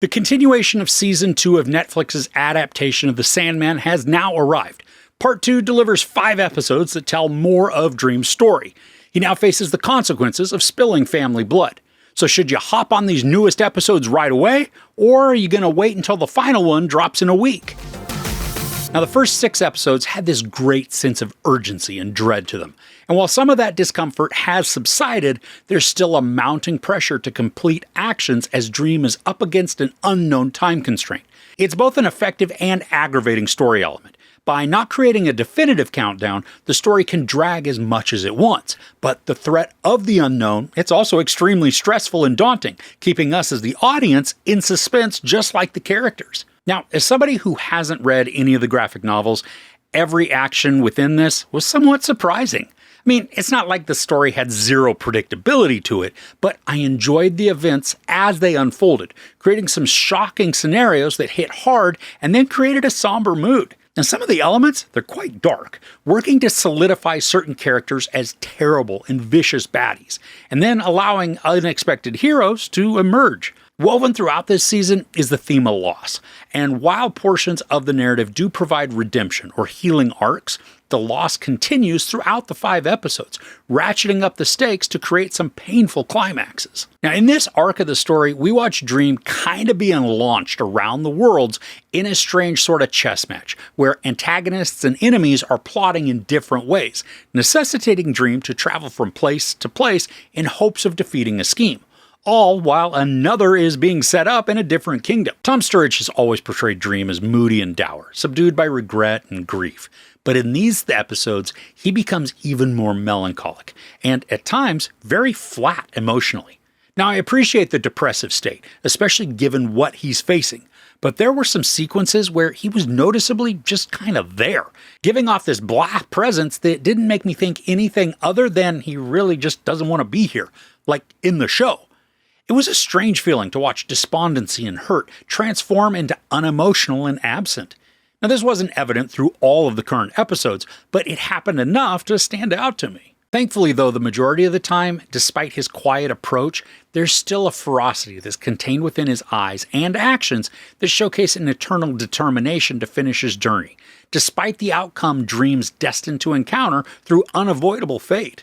The continuation of Season 2 of Netflix's adaptation of The Sandman has now arrived. Part 2 delivers 5 episodes that tell more of Dream's story. He now faces the consequences of spilling family blood. So should you hop on these newest episodes right away, or are you going to wait until the final one drops in a week? Now, the first 6 episodes had this great sense of urgency and dread to them. And while some of that discomfort has subsided, there's still a mounting pressure to complete actions as Dream is up against an unknown time constraint. It's both an effective and aggravating story element. By not creating a definitive countdown, the story can drag as much as it wants. But the threat of the unknown, it's also extremely stressful and daunting, keeping us as the audience in suspense just like the characters. Now, as somebody who hasn't read any of the graphic novels, every action within this was somewhat surprising. I mean, it's not like the story had zero predictability to it, but I enjoyed the events as they unfolded, creating some shocking scenarios that hit hard and then created a somber mood. And some of the elements, they're quite dark, working to solidify certain characters as terrible and vicious baddies, and then allowing unexpected heroes to emerge. Woven throughout this season is the theme of loss, and while portions of the narrative do provide redemption or healing arcs, the loss continues throughout the 5 episodes, ratcheting up the stakes to create some painful climaxes. Now, in this arc of the story, we watch Dream kind of being launched around the worlds in a strange sort of chess match, where antagonists and enemies are plotting in different ways, necessitating Dream to travel from place to place in hopes of defeating a scheme. All while another is being set up in a different kingdom. Tom Sturridge has always portrayed Dream as moody and dour, subdued by regret and grief. But in these episodes, he becomes even more melancholic, and at times, very flat emotionally. Now, I appreciate the depressive state, especially given what he's facing, but there were some sequences where he was noticeably just kind of there, giving off this blah presence that didn't make me think anything other than he really just doesn't want to be here, like in the show. It was a strange feeling to watch despondency and hurt transform into unemotional and absent. Now, this wasn't evident through all of the current episodes, but it happened enough to stand out to me. Thankfully, though, the majority of the time, despite his quiet approach, there's still a ferocity that's contained within his eyes and actions that showcase an eternal determination to finish his journey, despite the outcome Dream's destined to encounter through unavoidable fate.